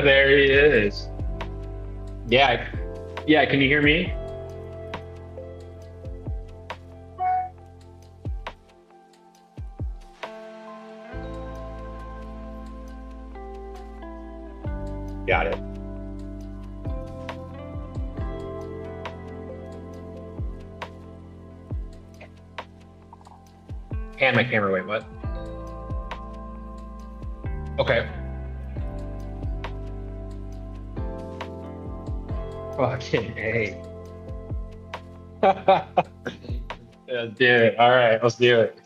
There he is. Yeah, yeah. Can you hear me? Got it. And my camera. Wait, what? Okay. Fucking A. Let's do it. All right, let's do it.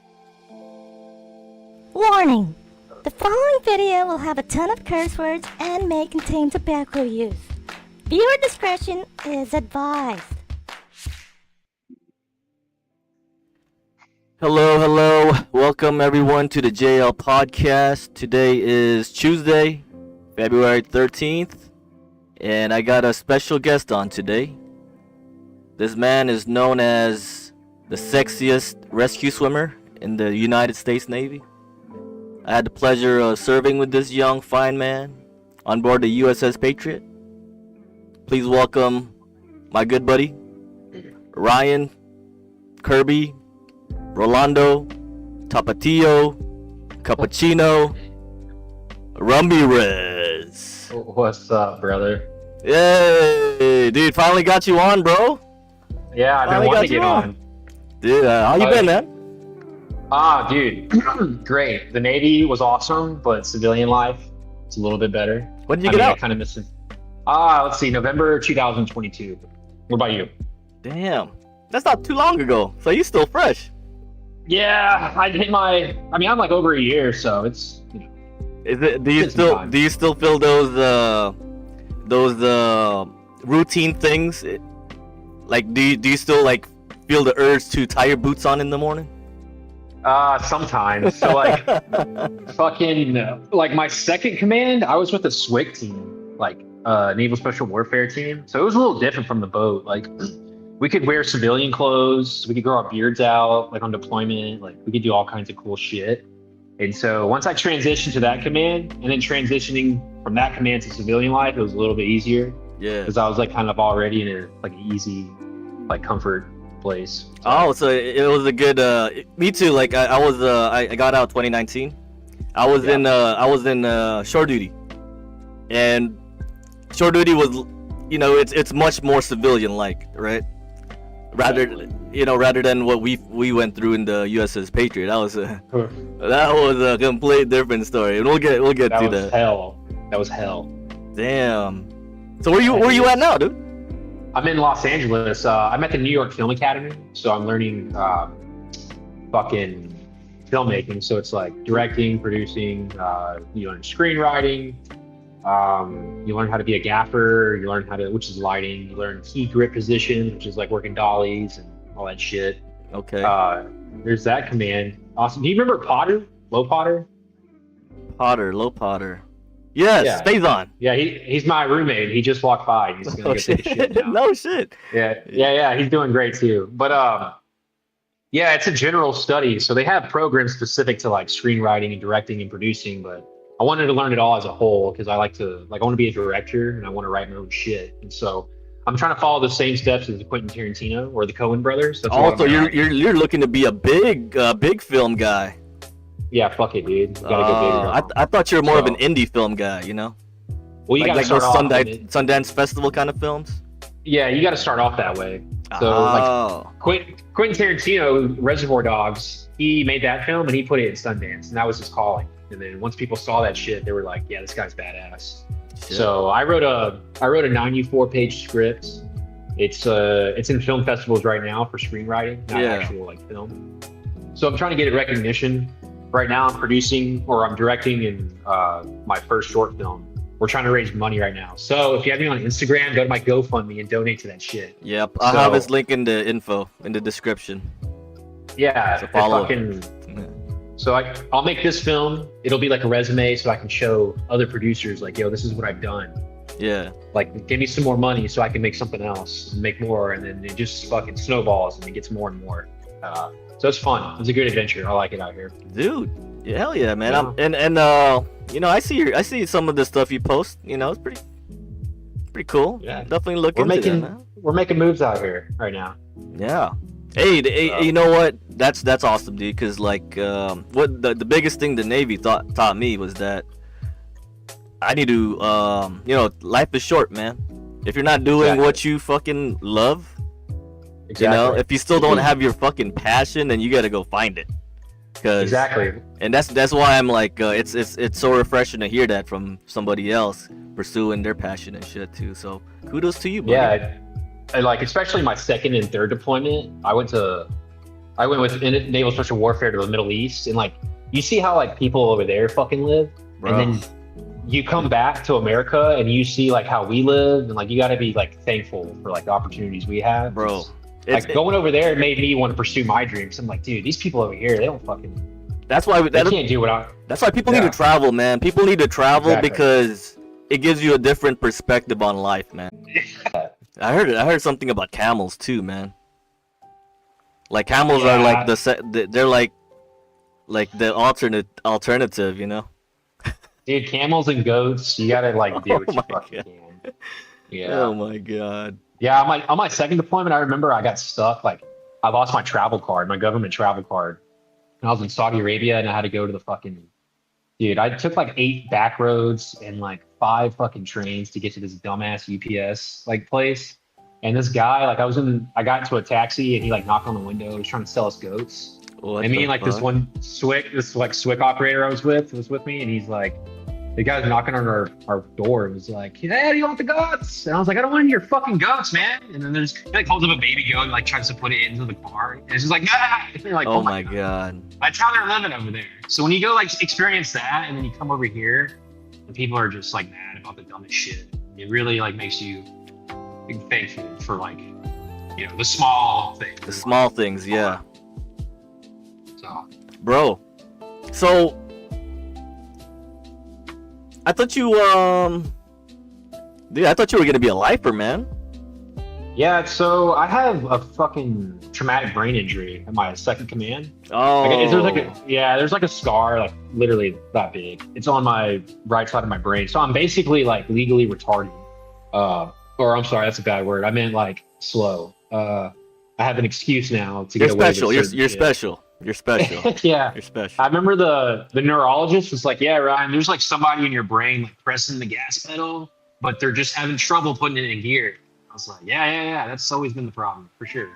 Warning! The following video will have a ton of curse words and may contain tobacco use. Viewer discretion is advised. Hello. Welcome everyone to the JL podcast. Today is Tuesday, February 13th, and I got a special guest on today. This man is known as the sexiest rescue swimmer in the United States Navy. I had the pleasure of serving with this young, fine man on board the USS Patriot. Please welcome my good buddy, Ryan, Kirby, Rolando, Tapatio, Cappuccino, Ramirez. What's up, brother? Yay, dude, finally got you on, bro. Yeah, I've been wanting to get on. Dude, how you been, man? Dude, great. The Navy was awesome, but civilian life, it's a little bit better. When did you get out? I kind of miss it. Let's see, November 2022. What about you? Damn, that's not too long ago, so you still fresh. Yeah, I'm like over a year, so it's, you know. Do you still feel those routine things? Like, do you still like feel the urge to tie your boots on in the morning? Sometimes. So like, like my second command, I was with a SWIC team, like Naval Special Warfare team. So it was a little different from the boat. Like, we could wear civilian clothes, we could grow our beards out, like on deployment, like we could do all kinds of cool shit. And so once I transitioned to that command, and then transitioning from that command to civilian life, it was a little bit easier. Yeah. Because I was like kind of already in an easy, like comfort place. So it was a good. Me too. Like I got out 2019. I was in shore duty, and shore duty was, it's much more civilian like, right? Rather than what we went through in the USS Patriot. That was a complete different story, and we'll get to that. That was hell. Damn. So where you at now, dude? I'm in Los Angeles. I'm at the New York Film Academy, so I'm learning fucking filmmaking. So it's like directing, producing, you learn screenwriting, you learn how to be a gaffer, you learn which is lighting, you learn key grip position, which is like working dollies and all that shit. Okay. There's that command. Awesome. Do you remember Potter? Low Potter? Low Potter. Yes, yeah. Faison. Yeah, he's my roommate. He just walked by. He's gonna go take a shit now. No shit. Yeah. He's doing great too. But yeah, it's a general study. So they have programs specific to like screenwriting and directing and producing. But I wanted to learn it all as a whole because I want to be a director and I want to write my own shit. And so I'm trying to follow the same steps as Quentin Tarantino or the Coen brothers. Also, you're looking to be a big film guy. Yeah, fuck it, dude. You gotta go big. I thought you were more of an indie film guy, Well, you gotta start those off Sundance Festival kind of films. Yeah, you gotta start off that way. So Quentin Tarantino, Reservoir Dogs, he made that film and he put it in Sundance, and that was his calling. And then once people saw that shit, they were like, "Yeah, this guy's badass." Shit. So I wrote a 94-page script. It's in film festivals right now for screenwriting, not actual film. So I'm trying to get recognition. Right now I'm directing in my first short film. We're trying to raise money right now. So if you have me on Instagram, go to my GoFundMe and donate to that shit. Yep, I'll have his link in the info, in the description. Yeah, so follow. So I'll make this film. It'll be like a resume so I can show other producers like, yo, this is what I've done. Yeah. Like, give me some more money so I can make something else, and make more, and then it just fucking snowballs and it gets more and more. So it's fun. It's a good adventure. I like it out here, dude. Yeah, hell yeah, man. Yeah. You know, I see some of the stuff you post. You know, it's pretty cool. Yeah, Definitely look into that, man. We're making moves out here right now. Yeah. Hey, you know what? That's awesome, dude. Cause like, what the biggest thing the Navy taught me was that I need to, you know, life is short, man. If you're not doing what you fucking love, you know, if you still don't have your fucking passion, then you gotta go find it. Exactly. And that's why I'm like, it's so refreshing to hear that from somebody else pursuing their passion and shit too. So kudos to you, buddy. Yeah, and like especially my second and third deployment, I went with Naval Special Warfare to the Middle East, and like you see how like people over there fucking live, Bro. and then you come back to America and you see like how we live, and like you got to be like thankful for like the opportunities we have, bro. Like going over there made me want to pursue my dreams. I'm like, dude, these people over here, they don't fucking. That's why they can't do what I. That's why people need to travel, man. People need to travel because it gives you a different perspective on life, man. I heard something about camels too, man. Like camels are like they're like the alternative, you know. Dude, camels and goats, you gotta like do what you fucking can. Yeah. Oh my god. Yeah, on my second deployment, I remember I got stuck. Like, I lost my travel card, my government travel card. And I was in Saudi Arabia, and I had to go to the fucking. Dude, I took like 8 back roads and like 5 fucking trains to get to this dumbass UPS like place. And this guy, like, I got into a taxi, and he like knocked on the window. He was trying to sell us goats. And me and like this one SWIC operator I was with me, and he's like. The guy's knocking on our door and was like, "Hey, do you want the goats?" And I was like, "I don't want any of your fucking goats, man." And then he like holds up a baby goat and like tries to put it into the barn. And it's just like, "Nah!" And you're like, oh my god. That's how they're living over there. So when you go like experience that, and then you come over here, and people are just like mad about the dumbest shit. It really like makes you thankful for like, you know, the small things. The small things, yeah. So, bro. So. I thought you dude, I thought you were gonna be a lifer, man. Yeah, so I have a fucking traumatic brain injury at my second command. Oh. There's like a scar, like literally that big. It's on my right side of my brain. So I'm basically like legally retarded. Or I'm sorry, that's a bad word. I meant like slow. I have an excuse now to get away with it. You're special. You're special. Yeah. You're special. I remember the neurologist was like, "Yeah, Ryan, there's like somebody in your brain like pressing the gas pedal, but they're just having trouble putting it in gear." I was like, yeah. That's always been the problem, for sure.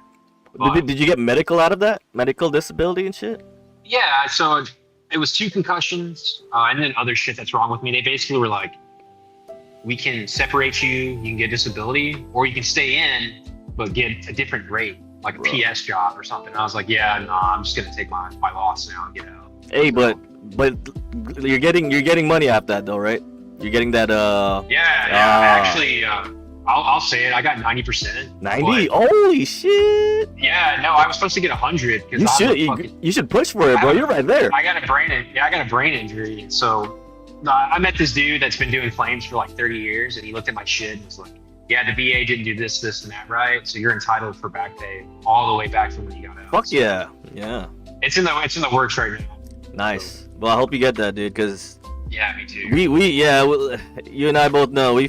But, did you get medical out of that? Medical disability and shit? Yeah, so it was 2 concussions and then other shit that's wrong with me. They basically were like, "We can separate you, you can get disability, or you can stay in, but get a different rate. Like a PS job or something." And I was like, "Yeah, no, I'm just gonna take my loss now and get out." Hey, but you're getting money off that though, right? You're getting that actually, I'll say it. I got 90%. 90? Holy shit! Yeah, no, I was supposed to get 100 because you should push for it, bro. You're right there. I got a brain injury. So I met this dude that's been doing flames for like 30 years, and he looked at my shit and was like, "Yeah, the VA didn't do this, and that, right? So you're entitled for back pay all the way back from when you got out." Fuck so yeah. It's in the works right now. Nice. So, well, I hope you get that, dude, because yeah, me too. You and I both know we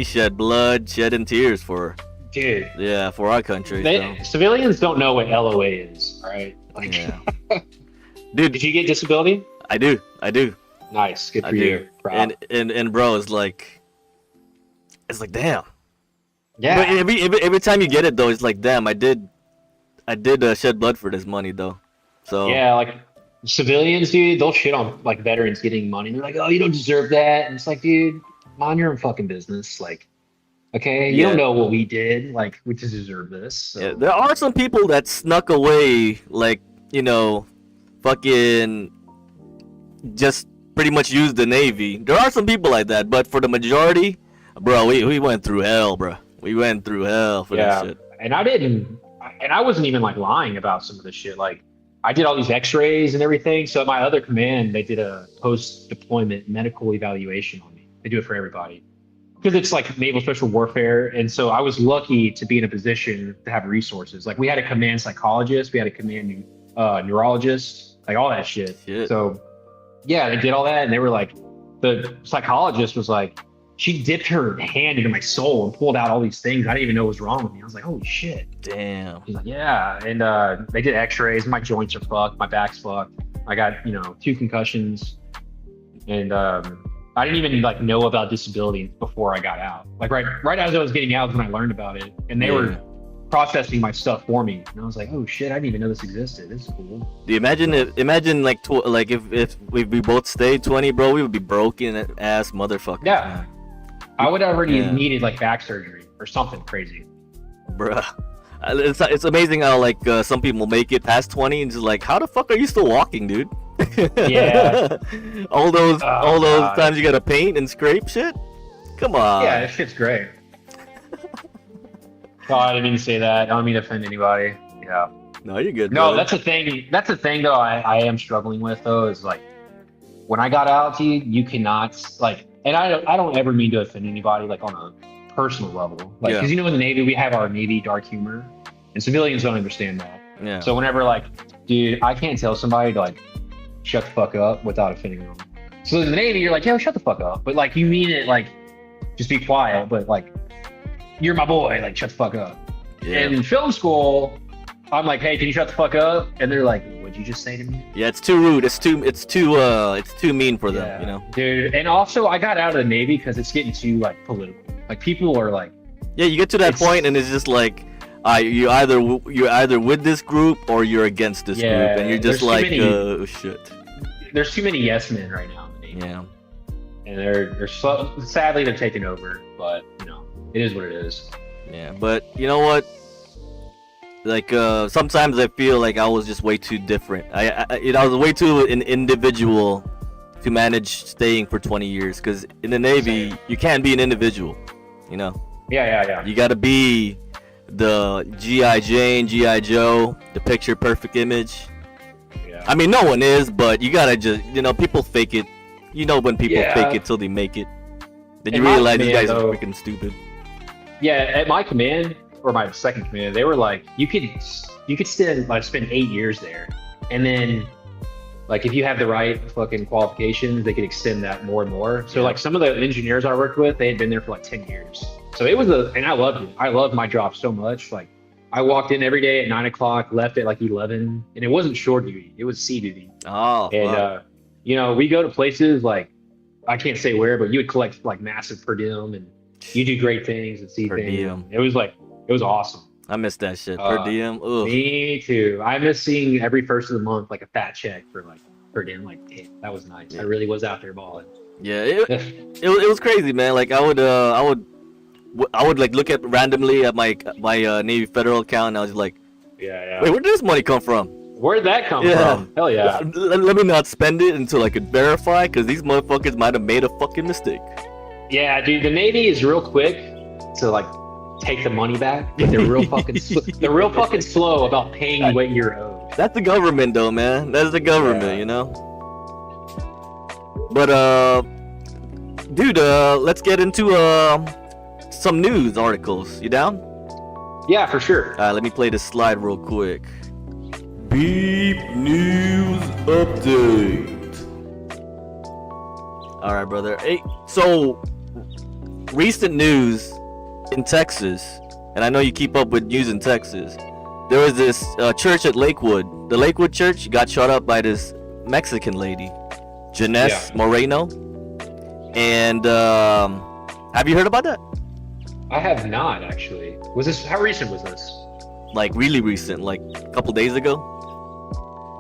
shed blood, shedding tears for our country. Civilians don't know what LOA is, all right? Like, dude, did you get disability? I do. Nice, good for you. Proud. And bro, it's like damn. Yeah. But every time you get it though, it's like damn. I did shed blood for this money though. So yeah, like civilians, dude, they'll shit on like veterans getting money. They're like, "Oh, you don't deserve that," and it's like, dude, mind your own fucking business. Like, okay, you don't know what we did. Like, we just deserve this. So. Yeah, there are some people that snuck away, like, you know, fucking just pretty much used the Navy. There are some people like that, but for the majority, bro, we went through hell, bro. We went through hell for that shit. And I wasn't even like lying about some of this shit. Like, I did all these x-rays and everything. So at my other command, they did a post-deployment medical evaluation on me. They do it for everybody. because it's like naval special warfare, and so I was lucky to be in a position to have resources. Like we had a command psychologist, we had a command neurologist, like all that shit. So yeah, they did all that, and they were like, the psychologist was like, she dipped her hand into my soul and pulled out all these things I didn't even know was wrong with me. I was like, holy shit. Damn. She's like, yeah, and they did X-rays. My joints are fucked, my back's fucked. I got 2 concussions, and I didn't even like know about disability before I got out. Like right as I was getting out is when I learned about it, and they were processing my stuff for me, and I was like, oh shit, I didn't even know this existed. This is cool. Do you imagine like if we both stayed 20, bro, we would be broken ass motherfuckers. Yeah, man. I would have already needed like back surgery or something crazy, bruh. It's amazing how like some people make it past 20 and just like, how the fuck are you still walking, dude? Yeah. all those times you gotta paint and scrape shit. Come on. Yeah, this shit's great. Oh, I didn't mean to say that. I don't mean to offend anybody. Yeah. No, you're good. No, brother. that's the thing. That's the thing, though. I am struggling with though. Is like when I got out, dude, you cannot like. And I don't ever mean to offend anybody like on a personal level, like because in the Navy we have our Navy dark humor, and civilians don't understand that. Yeah. So whenever like, dude, I can't tell somebody to like shut the fuck up without offending them. So in the Navy, you're like, yo, shut the fuck up, but like you mean it like, just be quiet, but like, you're my boy, like shut the fuck up. Yeah. And in film school, I'm like, hey, can you shut the fuck up? And they're like, what'd you just say to me? Yeah, it's too rude. It's too mean for them, you know. Dude, and also I got out of the Navy because it's getting too like political. Like people are like, yeah, you get to that point and it's just like, you're either with this group or you're against this group, and you're just like, oh shit. There's too many yes men right now in the Navy. Yeah. And they're sadly they're taking over, but it is what it is. Yeah, but you know what? Like sometimes I feel like I was just way too different. I was way too an individual to manage staying for 20 years. Because in the Navy, you can't be an individual, you know. Yeah. You gotta be the G.I. Jane, G.I. Joe, the picture perfect image. Yeah. I mean, no one is, but you gotta just, people fake it. You know when people fake it till they make it. Then you realize these guys are freaking stupid. Yeah, at my command, or my second command, they were like, you could spend 8 years there, and then like if you have the right fucking qualifications, they could extend that more and more. So like some of the engineers I worked with, they had been there for like 10 years. So it was and I loved it. I loved my job so much. Like I walked in every day at 9 o'clock, left at like 11, and it wasn't shore duty; it was sea duty. Oh. And we go to places like, I can't say where, but you would collect like massive per diem, and you do great things and see per things. Diem. It was awesome. I miss that shit. Per diem. Ugh. Me too. I miss seeing every first of the month like a fat check for like per diem. Like, damn, that was nice. Yeah. I really was out there balling. Yeah, it was crazy, man. Like I would like look at randomly at my Navy Federal account, and I was like, yeah. Wait, where did this money come from? Where'd that come from? Hell yeah. Let me not spend it until I could verify, because these motherfuckers might have made a fucking mistake. Yeah, dude, the Navy is real quick to like take the money back, but they're real fucking slow about paying you what you're owed. That's the government, though, man. That's the government, you know. But dude, let's get into some news articles. You down? Yeah, for sure. Let me play this slide real quick. Beep news update. All right, brother. Hey, so recent news in Texas, and I know you keep up with news in Texas. There was this church at Lakewood. The Lakewood church got shot up by this Mexican lady, Janess Moreno. And have you heard about that? I have not, actually. How recent was this? Like really recent, like a couple days ago.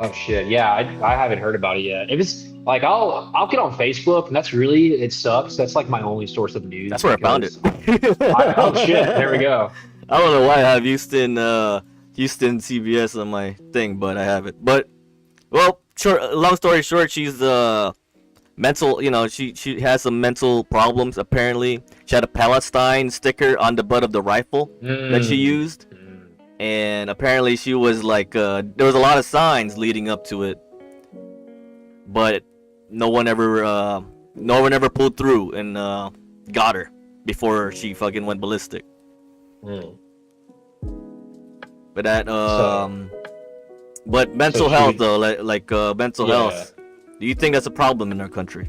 Oh shit, yeah, I haven't heard about it yet. If it's like, I'll get on Facebook, and it sucks. That's like my only source of news. That's where I found it. Oh shit, there we go. I don't know why I have Houston CBS on my thing, but I have it. But well, long story short, she's mental. She has some mental problems. Apparently, she had a Palestine sticker on the butt of the rifle that she used. And apparently she was like, there was a lot of signs leading up to it, but no one ever pulled through and got her, before she fucking went ballistic. Mm. But but mental health though, like mental health. Do you think that's a problem in our country?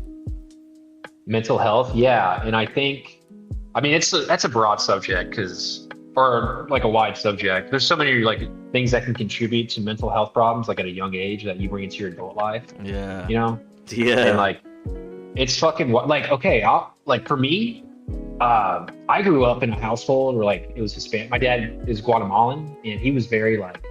Mental health, yeah, and I think, that's a broad subject or like a wide subject. There's so many like things that can contribute to mental health problems, like at a young age that you bring into your adult life. Yeah. Yeah, and like it's fucking like okay, for me, I grew up in a household where like it was Hispanic. My dad is Guatemalan, and he was very like,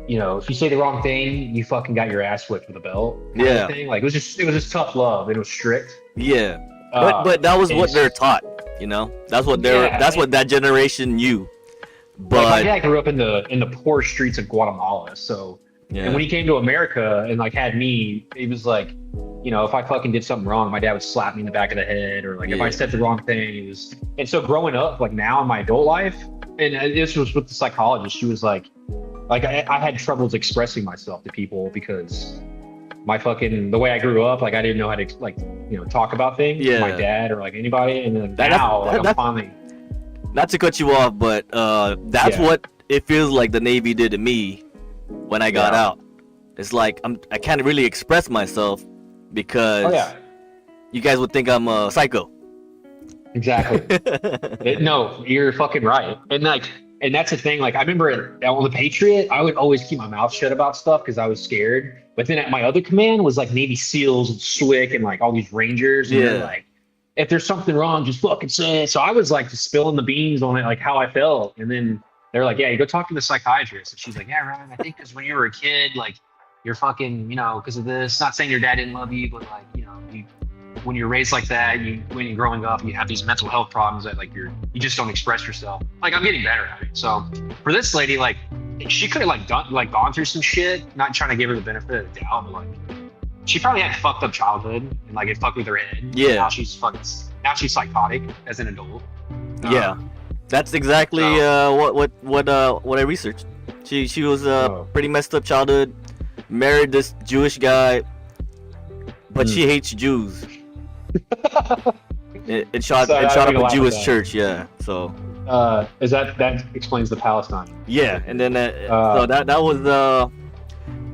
if you say the wrong thing, you fucking got your ass whipped with a belt. Yeah. Thing. Like it was just tough love. It was strict. Yeah. But that was what they're taught. That's what that's what that generation knew. But my dad grew up in the poor streets of Guatemala, so and when he came to America and like had me, it was like, if I fucking did something wrong, my dad would slap me in the back of the head, or like if I said the wrong thing, and so growing up, like now in my adult life, and this was with the psychologist, she was like I had troubles expressing myself to people because the way I grew up, like I didn't know how to talk about things with my dad or like anybody, and then I'm finally. Not to cut you off, but that's what it feels like the Navy did to me when I got out. It's like I can't really express myself because you guys would think I'm a psycho. Exactly. No, you're fucking right. And that's the thing. Like I remember on the Patriot, I would always keep my mouth shut about stuff because I was scared. But then at my other command was like Navy SEALs and SWIC and like all these Rangers. And they're like, if there's something wrong, just fucking say it. So I was like just spilling the beans on it, like how I felt. And then they're like, yeah, you go talk to the psychiatrist. And she's like, yeah, Ryan, I think because when you were a kid, like you're fucking, because of this. Not saying your dad didn't love you, but like, when you're raised like that, when you're growing up, you have these mental health problems that like you just don't express yourself. Like I'm getting better at it. So for this lady, like she could have gone through some shit. Not trying to give her the benefit of the doubt, but like she probably had a fucked up childhood and like it fucked with her head. Yeah. Now she's psychotic as an adult. Yeah, that's exactly what I researched. She was pretty messed up childhood. Married this Jewish guy, but she hates Jews. It shot up a Jewish church, so is that explains the Palestine? And then so that was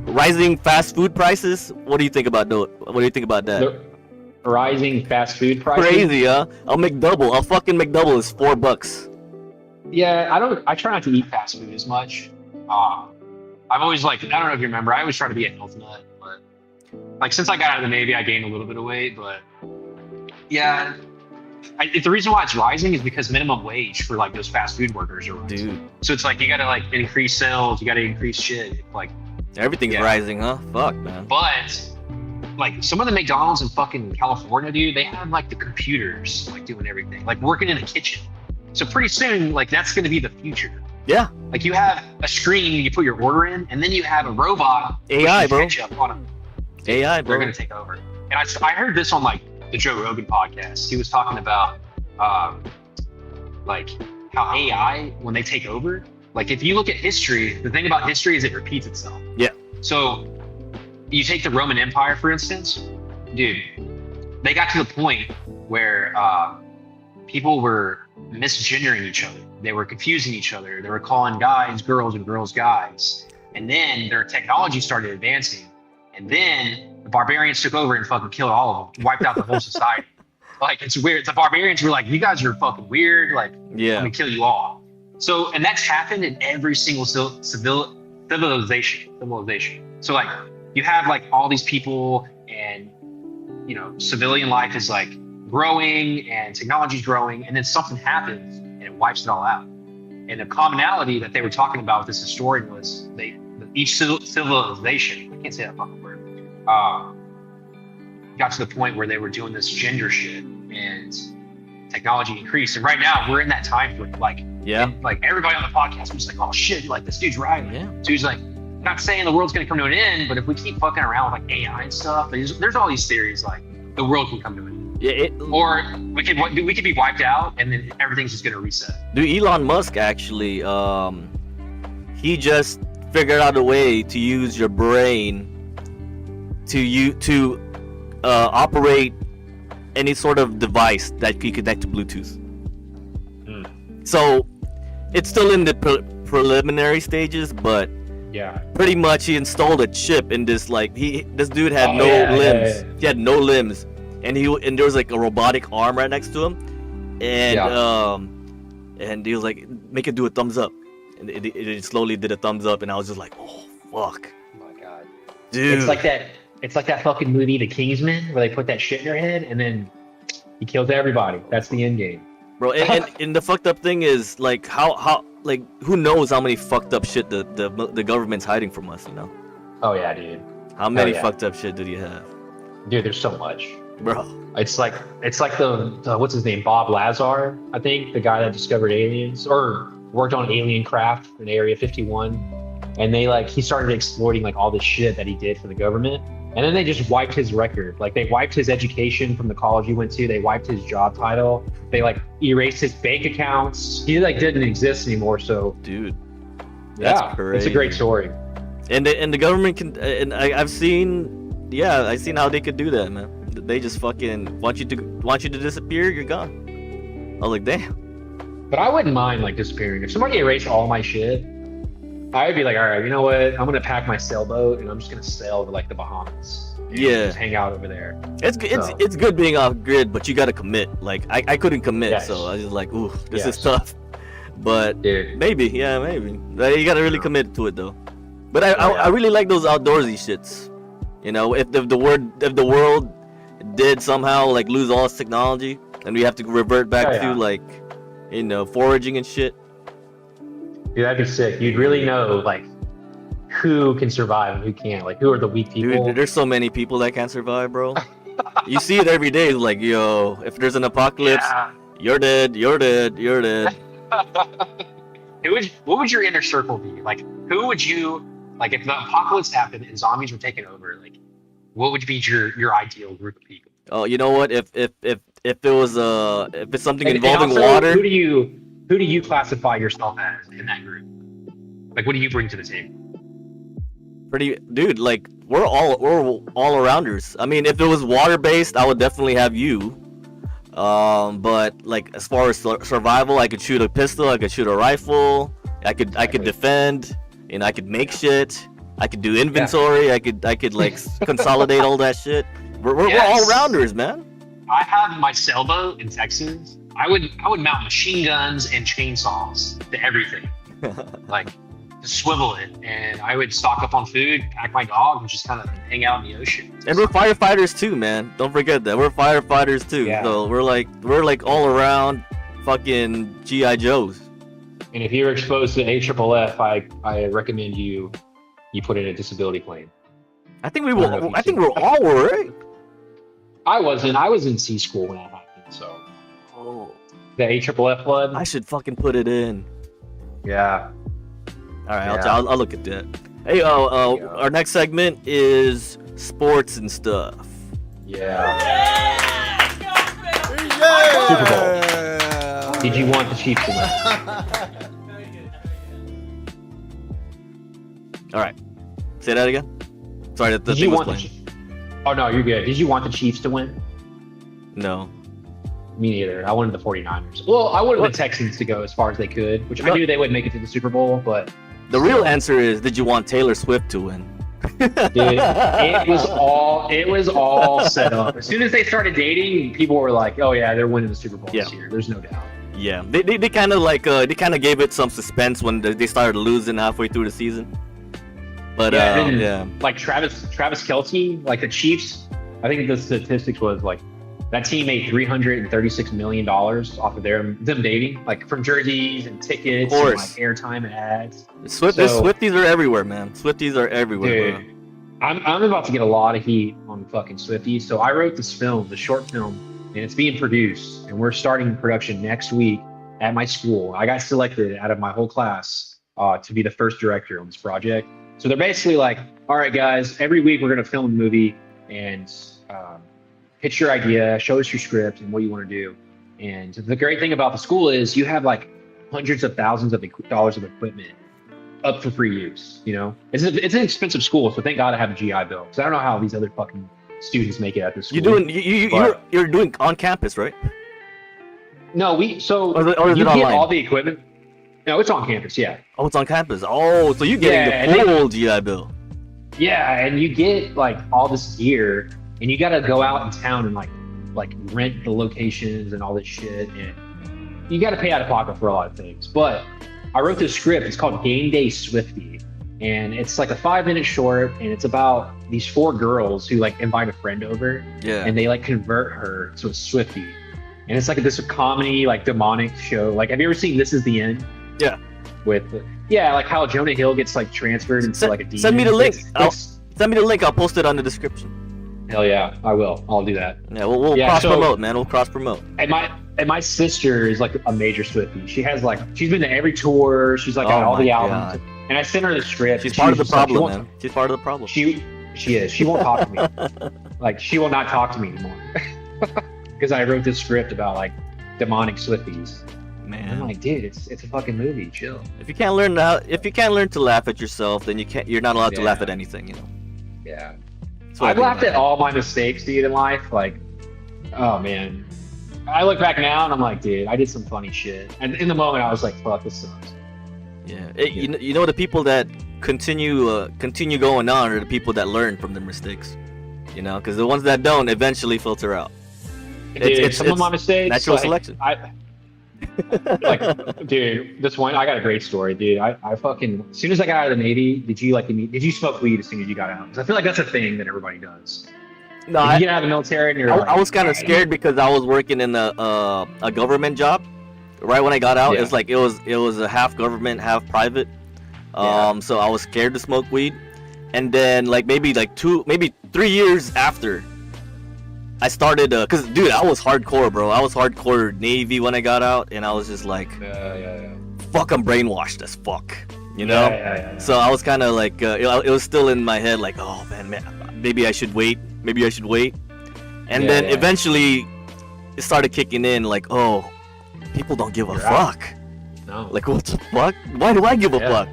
rising fast food prices. What do you think about that? The rising fast food prices? Crazy, huh? A fucking McDouble is $4. Yeah, I try not to eat fast food as much. I've always I don't know if you remember, I always try to be a health nut, but like since I got out of the Navy, I gained a little bit of weight, but yeah, the reason why it's rising is because minimum wage for like those fast food workers are rising. Dude. So it's like you gotta like increase sales, you gotta increase shit. Like everything's rising, huh? Fuck, man. But like some of the McDonald's in fucking California, dude, they have like the computers like doing everything, like working in a kitchen. So pretty soon, like that's gonna be the future. Yeah. Like you have a screen, you put your order in, and then you have a robot. AI, bro. Ketchup on them. AI, bro. They're gonna take over. And I heard this on like the Joe Rogan podcast. He was talking about like how AI, when they take over, like if you look at history, the thing about history is it repeats itself. Yeah. So you take the Roman Empire, for instance, dude, they got to the point where people were misgendering each other. They were confusing each other. They were calling guys girls and girls guys. And then their technology started advancing. And then the barbarians took over and fucking killed all of them, wiped out the whole society. Like, it's weird. The barbarians were like, you guys are fucking weird. Like, I'm gonna kill you all. So, and that's happened in every single civilization. So like, you have like all these people and, civilian life is like growing and technology's growing, and then something happens and it wipes it all out. And the commonality that they were talking about with this historian was each civilization, I can't say that fucking word, got to the point where they were doing this gender shit and technology increased. And right now we're in that time frame. Like everybody on the podcast was like, oh shit, like this dude's right. Yeah. So he's like, not saying the world's gonna come to an end, but if we keep fucking around with like AI and stuff, there's all these theories like the world can come to an end. Yeah, or we could be wiped out and then everything's just gonna reset. Dude, Elon Musk actually, he just figured out a way to use your brain to operate any sort of device that you connect to Bluetooth. So it's still in the preliminary stages, but Yeah. pretty much he installed a chip in this this dude had no limbs. Yeah. He had no limbs, and there was like a robotic arm right next to him, and and he was like, make it do a thumbs up, and it slowly did a thumbs up, and I was just like, oh fuck. Oh my god. Dude. It's like that fucking movie The Kingsman where they put that shit in your head and then he kills everybody. That's the end game. Bro, and the fucked up thing is like how like who knows how many fucked up shit the government's hiding from us, you know? Oh yeah, dude. How many fucked up shit did you have? Dude, there's so much. Bro. It's like the what's his name? Bob Lazar, I think, the guy that discovered aliens or worked on alien craft in Area 51. And he started exploiting like all this shit that he did for the government. And then they just wiped his record. Like they wiped his education from the college he went to. They wiped his job title. They like erased his bank accounts. He like didn't exist anymore. So dude, that's crazy. It's a great story. And the government can, and I've seen how they could do that, man. They just fucking want you to disappear. You're gone. I was like, damn. But I wouldn't mind like disappearing. If somebody erased all my shit, I would be like, all right, you know what? I'm gonna pack my sailboat and I'm just gonna sail to like the Bahamas. Yeah. Just hang out over there. It's good being off grid, but you gotta commit. Like I couldn't commit, Yes. so I was just like, ooh, this is tough. But Dude. maybe. You gotta really commit to it though. But I really like those outdoorsy shits. You know, if the world did somehow like lose all its technology and we have to revert back to like, you know, foraging and shit. Dude, that'd be sick. You'd really know like who can survive and who can't. Like who are the weak people. Dude, there's so many people that can't survive, bro. You see it every day. Like, yo, if there's an apocalypse, you're dead. What would your inner circle be? Like who would you like if the apocalypse happened and zombies were taking over? Like what would be your ideal group of people? Oh, you know what? If it was if it's something involving also, water. Who do you classify yourself as in that group? Like, what do you bring to the table? Dude, like we're all arounders. I mean, if it was water based, I would definitely have you. But like as far as survival, I could shoot a pistol, I could shoot a rifle, I could defend, and I could make shit. I could do inventory. I could like consolidate all that shit. We're all rounders, man. I have my sailboat in Texas. I would mount machine guns and chainsaws to everything, like to swivel it, and I would stock up on food, pack my dog, and just kind of hang out in the ocean. And we're firefighters too, man. Don't forget that we're firefighters too. Yeah. So we're like all around fucking GI Joes. And if you're exposed to AFFF, I recommend you put in a disability claim. I think we're all right. I wasn't. I was in C school when that happened. So. Oh. The AFFF flood. I should fucking put it in. Yeah. All right, I'll look at that. Hey, our next segment is sports and stuff. Yeah. Yeah. Super Bowl. Did you want the Chiefs to win? All right. Say that again. Sorry, the Did thing you was want playing. Oh no, you're good. Did you want the Chiefs to win? No. Me neither. I wanted the 49ers. Well, I wanted the Texans to go as far as they could, which I knew they would make it to the Super Bowl, but the real answer is, did you want Taylor Swift to win? Dude, it was all set up. As soon as they started dating, people were like, "Oh yeah, they're winning the Super Bowl this year." There's no doubt. Yeah, they kind of gave it some suspense when they started losing halfway through the season. But like Travis Kelce, like the Chiefs, I think the statistics was like that team made $336 million off of them dating, like from jerseys and tickets and like airtime and ads. Swifties are everywhere, man. Swifties are everywhere, dude, bro. I'm about to get a lot of heat on fucking Swifties. So I wrote this film, the short film, and it's being produced, and we're starting production next week at my school. I got selected out of my whole class to be the first director on this project. So they're basically like, all right, guys, every week we're going to film a movie and pitch your idea, show us your script and what you want to do. And the great thing about the school is you have like hundreds of thousands of dollars of equipment up for free use. You know, it's an expensive school, so thank God I have a GI Bill, because I don't know how these other fucking students make it at this school. You're doing on campus, right? No, Or is it you get online? all the equipment. No, it's on campus. Yeah. Oh, it's on campus. Oh, so you're getting the full GI Bill. Yeah, and you get like all this gear, and you got to go out in town and like rent the locations and all this shit, and you got to pay out of pocket for a lot of things. But I wrote this script. It's called Game Day Swifty, and it's like a 5-minute short, and it's about these 4 girls who like invite a friend over, and they like convert her to a Swifty, and it's like this comedy like demonic show. Like, have you ever seen This Is the End? Yeah. Like how Jonah Hill gets like transferred into like a demon. Send me the link. Send me the link. I'll post it on the description. Hell yeah, I will. I'll do that. Yeah, we'll cross promote, man. We'll cross promote. And my sister is like a major Swiftie. She's been to every tour. She's like got all the albums. God. And I sent her the script. She's part of the problem, man. She's part of the problem. She is. She won't talk to me. Like, she will not talk to me anymore. Because I wrote this script about like demonic Swifties. Man, I'm like, dude, it's a fucking movie. Chill. If you can't learn to laugh at yourself, then you're not allowed to laugh at anything, you know. Yeah. I've laughed at all my mistakes, dude, in life. Like, oh man, I look back now and I'm like, dude, I did some funny shit. And in the moment, I was like, fuck, this sucks. Yeah. You know the people that continue going on are the people that learn from their mistakes. You know, because the ones that don't eventually filter out. Dude, some of my mistakes. Natural selection. Like, dude, this one, I got a great story, dude. I fucking, as soon as I got out of the Navy, did you smoke weed as soon as you got out? Because I feel like that's a thing that everybody does. No, you get out of the military and I was kind of scared because I was working in a government job. Right when I got out, it's like it was a half government, half private. So I was scared to smoke weed, and then like maybe 3 years after, I started, cause dude, I was hardcore, bro. I was hardcore Navy when I got out, and I was just like, fuck, I'm brainwashed as fuck, you know? So I was kind of like, it was still in my head, like, oh man, maybe I should wait. And then eventually, it started kicking in, like, oh, people don't give a fuck. No. Like, what the fuck? Why do I give a fuck?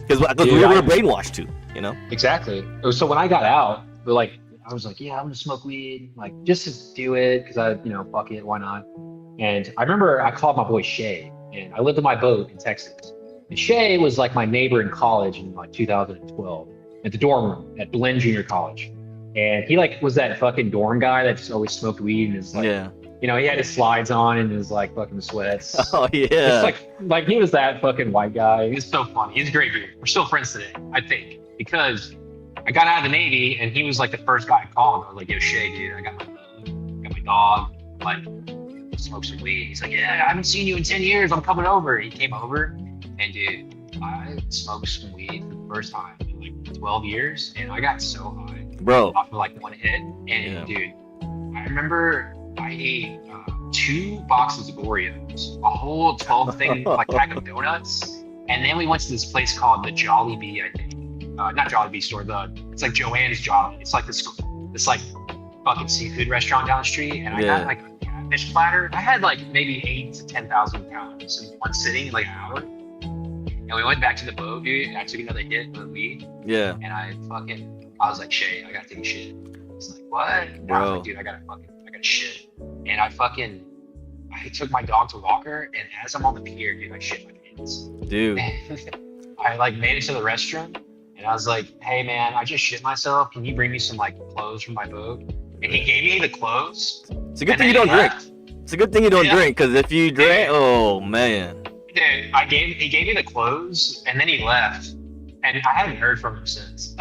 Because we were brainwashed too, you know? Exactly. So when I got out, I was like, yeah, I'm gonna smoke weed, like just to do it, because fuck it, why not? And I remember I called my boy Shay, and I lived on my boat in Texas. And Shay was like my neighbor in college in like 2012 at the dorm room at Blinn Junior College. And he like was that fucking dorm guy that just always smoked weed and is like, he had his slides on and his like fucking sweats. Oh yeah. It's like he was that fucking white guy. He's so funny. He's a great dude. We're still friends today, I think, because I got out of the Navy and he was like the first guy I called. I was like, yo, Shay, dude, I got my dog, like, smoke some weed. He's like, yeah, I haven't seen you in 10 years. I'm coming over. He came over, and dude, I smoked some weed for the first time in like 12 years, and I got so high, bro, off of like one hit. And dude, I remember I ate 2 boxes of Oreos, a whole 12 thing like pack of donuts, and then we went to this place called the Jolly Bee, I think. Not Jolly Bee store. It's like Joanne's Jolly. It's like this like fucking seafood restaurant down the street, and I got like a catfish platter. I had like maybe 8,000 to 10,000 calories in one sitting in like an hour. And we went back to the boat, dude. And I took another hit of the weed. Yeah. And I was like, Shay, I gotta take a shit. It's like, what? And I was like, dude, I gotta shit. And I took my dog to walk her, and as I'm on the pier, dude, I shit my pants. Dude. I like made it to the restroom. And I was like, hey man, I just shit myself. Can you bring me some like clothes from my boat? And he gave me the clothes. It's a good thing you don't drink. It's a good thing you don't drink, because if you drink, oh man. Dude, he gave me the clothes, and then he left. And I haven't heard from him since.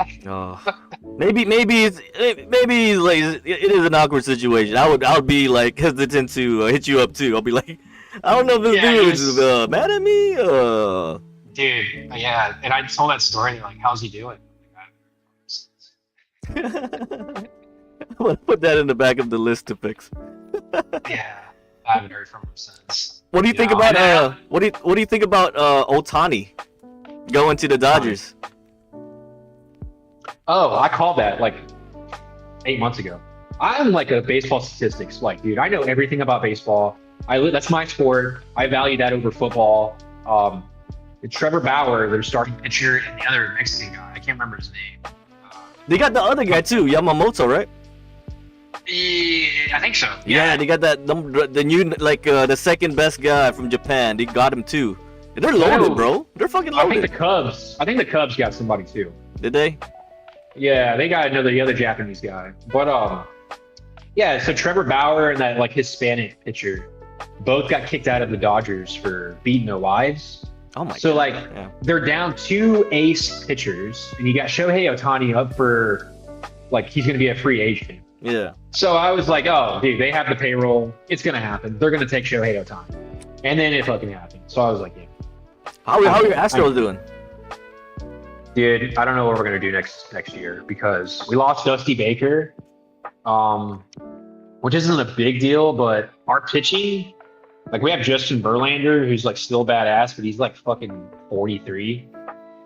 Maybe he's like, it is an awkward situation. I would be like hesitant to hit you up too. I'll be like, I don't know if this dude is mad at me. Dude, yeah, and I told that story, and they're like, how's he doing? I'm gonna put that in the back of the list to fix. Yeah, I haven't heard from him since. What do you think about what do you think about Ohtani going to the Dodgers? Oh, I called that like 8 months ago. I'm like a baseball statistics dude. I know everything about baseball. That's my sport. I value that over football. Trevor Bauer, their starting pitcher, and the other Mexican guy. I can't remember his name. They got the other guy too, Yamamoto, right? Yeah, I think so. Yeah, they got the new the second best guy from Japan. They got him too. They're loaded, bro. They're fucking loaded. I think the Cubs got somebody too. Did they? Yeah, they got the other Japanese guy. But yeah. So Trevor Bauer and that like Hispanic pitcher both got kicked out of the Dodgers for beating their wives. Oh my. So God. like Yeah. they're down 2 ace pitchers, and you got Shohei Ohtani up for like he's going to be a free agent. Yeah. So I was like, oh, dude, they have the payroll. It's going to happen. They're going to take Shohei Ohtani. And then it fucking happened. So I was like, yeah. How are your Astros doing? Dude, I don't know what we're going to do next year because we lost Dusty Baker, which isn't a big deal, but our pitching, like we have Justin Verlander, who's like still badass, but he's like fucking 43.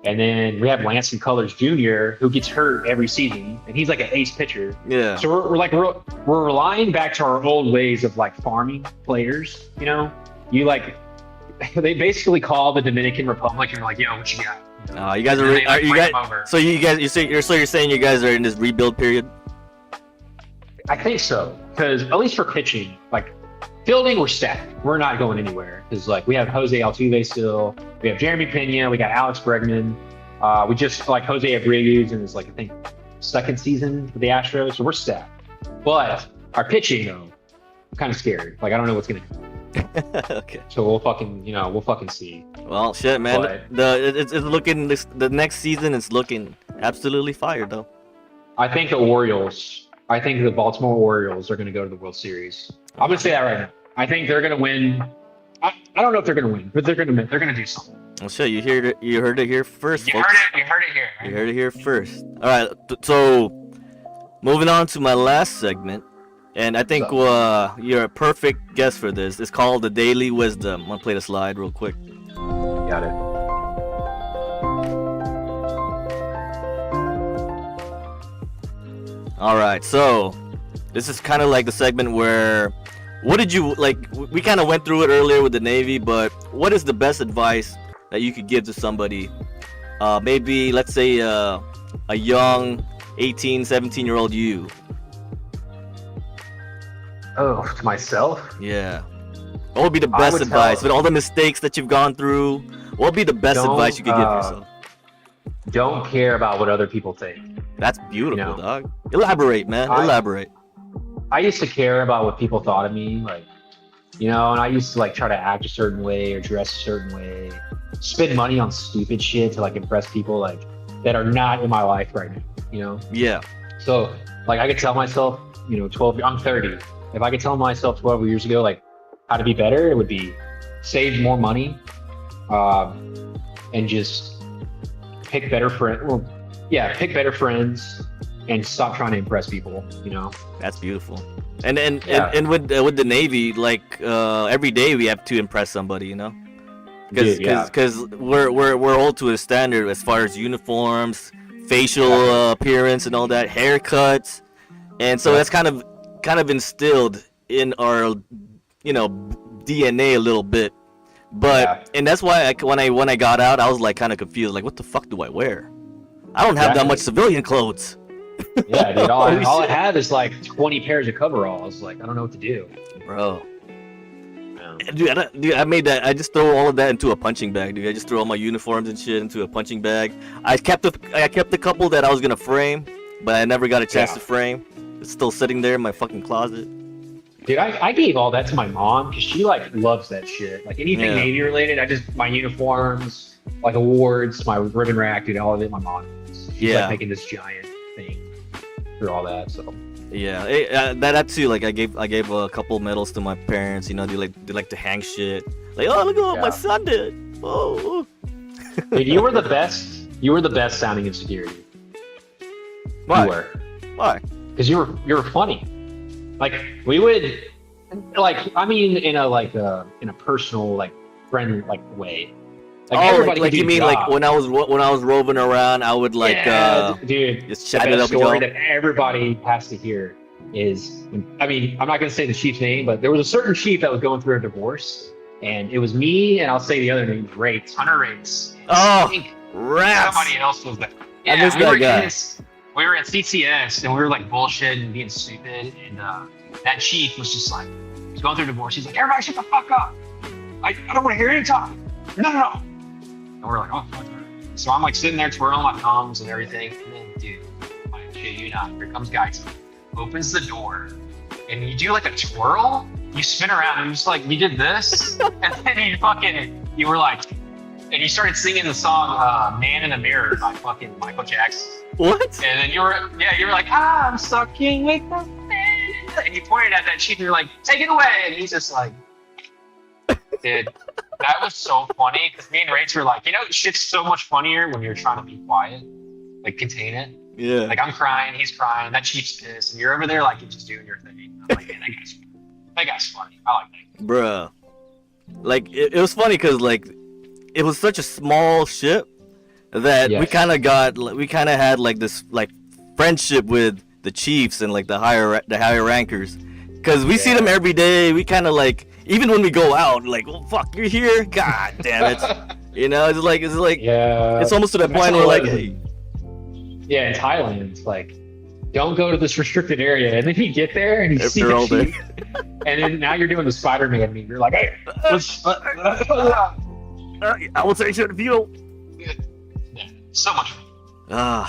And then we have Lance Colors Jr., who gets hurt every season, and he's like an ace pitcher. Yeah. So we're relying back to our old ways of like farming players. You know, you like they basically call the Dominican Republic and they're like, "Yo, what you got?" You guys are you guys? So you're saying you guys are in this rebuild period? I think so, because at least for pitching, like fielding, we're stacked. We're not going anywhere because like we have Jose Altuve still. We have Jeremy Pena. We got Alex Bregman. We just like Jose Abreu in his like I think second season for the Astros, so we're stacked. But our pitching though, I'm kind of scared. Like I don't know what's gonna happen. Okay. So we'll fucking see. Well, shit, man. But It's looking the next season is looking absolutely fire though. I think the Baltimore Orioles are going to go to the World Series. I'm going to say that right now. I think they're going to win. I don't know if they're going to win, but they're going to do something. Well, shit, you heard it here first, folks. You heard it here. You heard it here first. All right, so moving on to my last segment, and I think you're a perfect guest for this. It's called the Daily Wisdom. I'm gonna play the slide real quick. Got it. All right, so this is kind of like the segment where, what did you like? We kind of went through it earlier with the Navy, but what is the best advice that you could give to somebody? Maybe let's say a young 18, 17-year-old you. Oh, to myself? Yeah. What would be the best advice with all the mistakes that you've gone through? What would be the best advice you could give yourself? Don't care about what other people think. That's beautiful, dog. Elaborate, man. Elaborate. I used to care about what people thought of me, like, and I used to like try to act a certain way or dress a certain way, spend money on stupid shit to like impress people like that are not in my life right now, Yeah. So like I could tell myself, I'm 30. If I could tell myself 12 years ago, like how to be better, it would be save more money, and just pick better friends. Pick better friends and stop trying to impress people. That's beautiful. And with the Navy, like every day we have to impress somebody, because we're all to a standard as far as uniforms, facial appearance, and all that, haircuts, and so that's kind of instilled in our DNA a little bit. But and that's why when I got out, I was like kind of confused, like what the fuck do I wear? I don't have that much civilian clothes. Yeah, dude. All I have is like 20 pairs of coveralls. Like I don't know what to do, bro. Dude, I made that. I just throw all of that into a punching bag, dude. I just throw all my uniforms and shit into a punching bag. I kept a couple that I was gonna frame, but I never got a chance to frame. It's still sitting there in my fucking closet. Dude, I gave all that to my mom because she like loves that shit. Like anything Navy related, my uniforms, like awards, my ribbon rack, dude, all of it, my mom. She's like making this giant thing through all that. So that too. Like I gave a couple medals to my parents. They like to hang shit. Like, oh, look at what my son did. Oh. Dude, you were the best. You were the best sounding in security. Why? You were. Why? Because you were funny. Like we would, in a personal friend way. Like you mean like when I was roving around, I would dude, just chat it up. The story that everybody has to hear is I'm not gonna say the chief's name, but there was a certain chief that was going through a divorce, and it was me, and I'll say the other name, Hunter Rates. Oh, Rats. Somebody else was there. I missed that guy. we were at CCS and we were like bullshitting and being stupid, and that chief was just like, he's going through divorce. He's like, everybody shut the fuck up. I don't want to hear any talk. No. And we're like, oh fuck. So I'm like sitting there twirling my thumbs and everything, and then dude, I shit you not, here comes guys, opens the door, and you do like a twirl. You spin around and you did this, and then you were like, and you started singing the song "Man in a Mirror" by fucking Michael Jackson. What? And then you were like, I'm sucking with the man, and you pointed at that chief and you're like, take it away, and he's just like, dude, that was so funny because me and Rach were like, shit's so much funnier when you're trying to be quiet, like contain it. Yeah. Like I'm crying, he's crying, that chief's pissed, and you're over there like you're just doing your thing. I'm like, man, that guy's funny. I like that. Bruh. Like it was funny because like it was such a small ship that we kind of had like this like friendship with the chiefs and like the higher rankers, because we see them every day. We kind of like, even when we go out, like, oh fuck, you're here, god damn it. It's like yeah, it's almost to that point where like, hey. Yeah, in Thailand, it's like, don't go to this restricted area, and then you get there and you see the chief, and then now you're doing the Spider-Man meme. You're like, hey, I will say shit if you don't. Yeah, so much fun.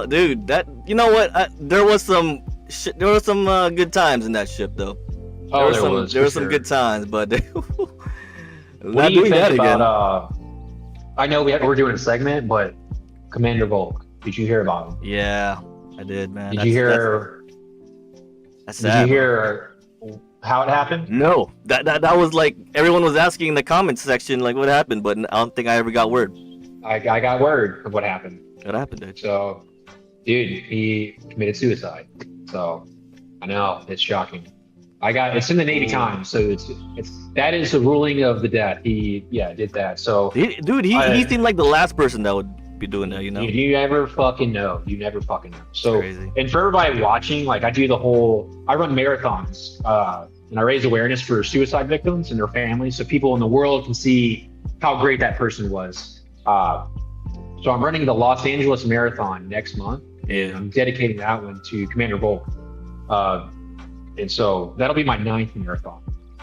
Dude, you know what? There was some good times in that ship though. There were some good times, but not doing that again. I know we're doing a segment, but Commander Volk, did you hear about him? Yeah, I did, man. Did you hear how it happened? No, that was like everyone was asking in the comments section like what happened, but I don't think I ever got word. I got word of what happened. What happened, dude? So, dude, he committed suicide. So, I know it's shocking. It's in the Navy Times, so that is the ruling of the death. He did that. So, he seemed like the last person that would be doing that. You never fucking know. So, crazy. And for everybody watching, like I run marathons, and I raise awareness for suicide victims and their families, so people in the world can see how great that person was. So I'm running the Los Angeles Marathon next month, and I'm dedicating that one to Commander Volk. And so that'll be my 9th marathon,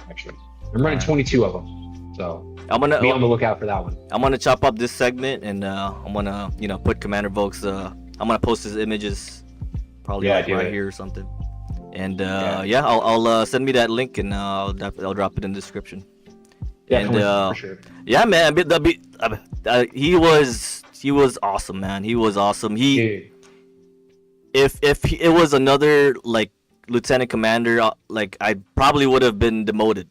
actually. I'm running 22 of them. So I'm gonna be on the lookout for that one. I'm gonna chop up this segment, and I'm gonna put Commander Volk's. I'm gonna post his images, probably right here or something. And I'll send me that link, and I'll drop it in the description. Yeah, for sure. Yeah, man. He was awesome, man. He was awesome. If it was another like lieutenant commander, like I probably would have been demoted.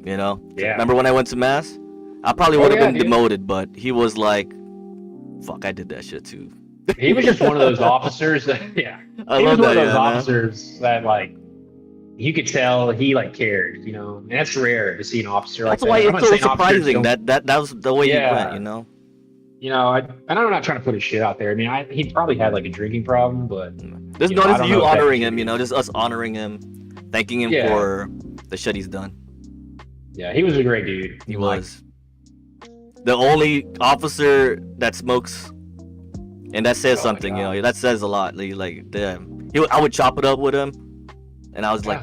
Yeah. Remember when I went to mass? I probably would have been demoted, but he was like, "Fuck, I did that shit too." He was just one of those officers that, officers that like you could tell he like cared, and that's rare to see an officer like that. That's why it's so surprising that was the way he went, I'm not trying to put his shit out there. I mean, he probably had like a drinking problem, but there's notice you honoring him, just us honoring him, thanking him for the shit he's done. Yeah, he was a great dude. He was the only officer that smokes, and that says something. That says a lot. Like damn, I would chop it up with him, and I was like,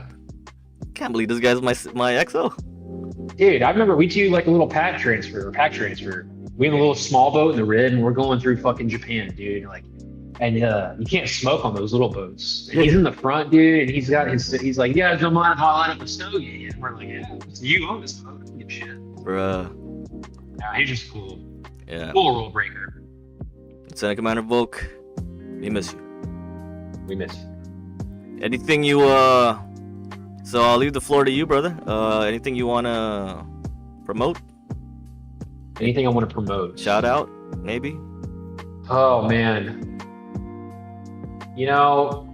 can't believe this guy's my XO. Dude, I remember we do like a little pack transfer. We have a little small boat in the Red, and we're going through fucking Japan, dude. And you can't smoke on those little boats. And he's in the front, dude, and he's like, yeah, don't mind if I light up a stogie. And we're like, yeah, you own this boat. I don't give a shit. Bruh. Yeah, he's just cool. Yeah. Cool rule breaker. Lieutenant Commander Volk, we miss you. We miss you. Anything you, so I'll leave the floor to you, brother. Anything you want to promote? Anything I want to promote? Shout out, maybe? Oh, man. You're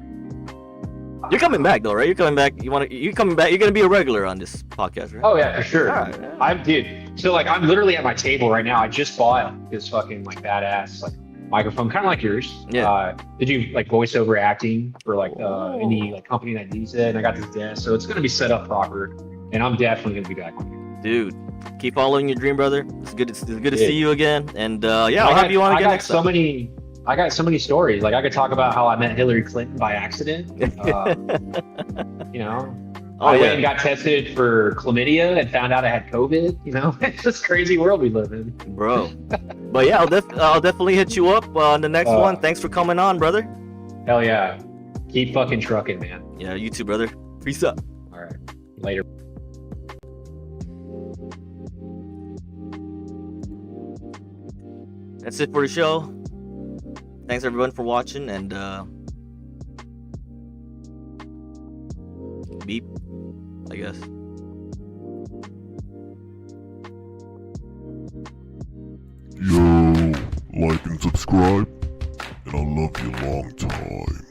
coming back though, right? You're coming back. You're coming back. You're gonna be a regular on this podcast, right? Oh yeah, for sure. Right. So like I'm literally at my table right now. I just bought this fucking like badass like microphone, kind of like yours. Yeah. Did you like voiceover acting for like any like company that needs it? And I got this desk, so it's gonna be set up proper. And I'm definitely gonna be back on here. Dude, keep following your dream, brother. It's good to see you again. And I'll have you on again next time. I got so many stories. Like I could talk about how I met Hillary Clinton by accident. You know, I went and got tested for chlamydia and found out I had COVID. You know, it's this crazy world we live in, bro. But yeah, I'll definitely hit you up on the next one. Thanks for coming on, brother. Hell yeah, keep fucking trucking, man. Yeah, you too, brother. Peace up. All right, later. That's it for the show. Thanks everyone for watching, and beep, I guess. Yo, like and subscribe, and I'll love you long time.